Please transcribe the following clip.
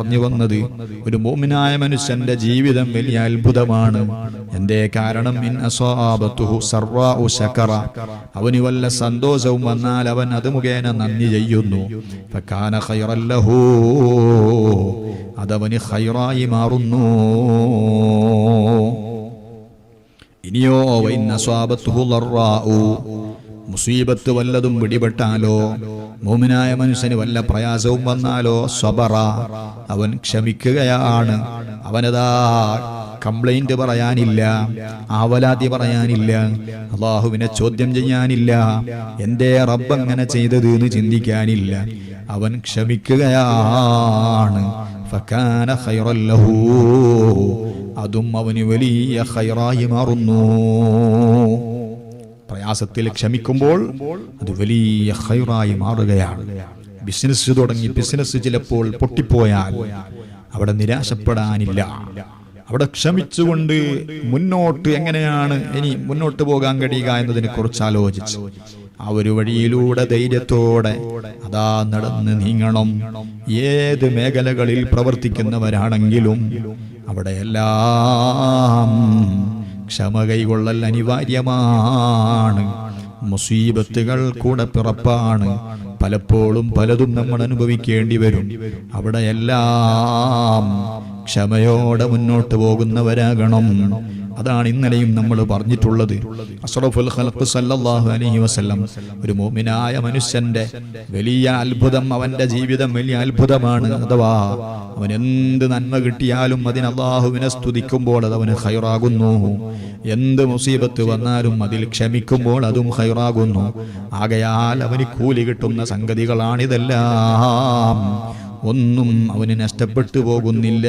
പറഞ്ഞു വന്നത് ഒരു മുഅ്മിനായ മനുഷ്യന്റെ ജീവിതം വലിയ അത്ഭുതമാണ്. എന്തേ കാരണം? ഇൻ അസാബതുഹു സർറാഉ ശകറ, അവന് വല്ല സന്തോഷവും വന്നാൽ അവൻ അത് മുഖേന നന്ദി ചെയ്യുന്നു. ഫകാന ഖൈറൻ ലഹു, അതവന് ഖൈറായി മാറുന്നു. ഇനിയോ വഇൻ അസാബതുഹു ളറാഉ, മുസീബത്ത് വല്ലതും പിടിപെട്ടാലോ, മുഅ്മിനായ മനുഷ്യന് വല്ല പ്രയാസവും വന്നാലോ, സബറ, അവൻ ക്ഷമിക്കുകയാണ്. അവനതാ കംപ്ലൈന്റ് പറയാനില്ല, ആവലാതി പറയാനില്ല, അല്ലാഹുവിനെ ചോദ്യം ചെയ്യാനില്ല, എന്തേ റബ്ബ് അങ്ങനെ ചെയ്തത് എന്ന് ചിന്തിക്കാനില്ല. അവൻ ക്ഷമിക്കുകയാണ്. ഫകാന ഖൈറൻ ലഹു, അതും അവന് വലിയ ഖൈറായി മാറുന്നു. പ്രയാസത്തിൽ ക്ഷമിക്കുമ്പോൾ അത് വലിയ ഖൈറായി മാറുകയാണ്. ബിസിനസ് തുടങ്ങി ബിസിനസ് ചിലപ്പോൾ പൊട്ടിപ്പോയാൽ അവിടെ നിരാശപ്പെടാനില്ല. അവിടെ ക്ഷമിച്ചുകൊണ്ട് മുന്നോട്ട് എങ്ങനെയാണ് ഇനി മുന്നോട്ട് പോകാൻ കഴിയുക എന്നതിനെ കുറിച്ച് ആലോചിച്ച് ആ ഒരു വഴിയിലൂടെ ധൈര്യത്തോടെ അതാ നടന്ന് നീങ്ങണം. ഏത് മേഖലകളിൽ പ്രവർത്തിക്കുന്നവരാണെങ്കിലും അവിടെയെല്ലാം ക്ഷമ കൈകൊള്ളൽ അനിവാര്യമാണ്. മുസീബത്തുകൾ കൂടെ പിറപ്പാണ്. പലപ്പോഴും പലതും നമ്മൾ അനുഭവിക്കേണ്ടി വരും. അവിടെയെല്ലാം ക്ഷമയോടെ മുന്നോട്ട് പോകുന്നവരാകണം. അതാണ് ഇന്നലെയും നമ്മൾ പറഞ്ഞിട്ടുള്ളത്. അഷ്റഫുൽ ഖൽഖ് സല്ലല്ലാഹു അലൈഹി വസല്ലം ഒരു മുഅ്മിനായ മനുഷ്യന്റെ വലിയ അത്ഭുതം, അവന്റെ ജീവിതം വലിയ അത്ഭുതമാണ്. അഥവാ അവൻ എന്ത് നന്മ കിട്ടിയാലും അതിന് അല്ലാഹുവിനെ സ്തുതിക്കുമ്പോൾ അത് അവന് ഖൈറാകുന്നു. എന്ത് മുസീബത്ത് വന്നാലും അതിൽ ക്ഷമിക്കുമ്പോൾ അതും ഖൈറാകുന്നു. ആകയാൽ അവന് കൂലി കിട്ടുന്ന സംഗതികളാണിതെല്ലാം. ഒന്നും അവന് നഷ്ടപ്പെട്ടു പോകുന്നില്ല.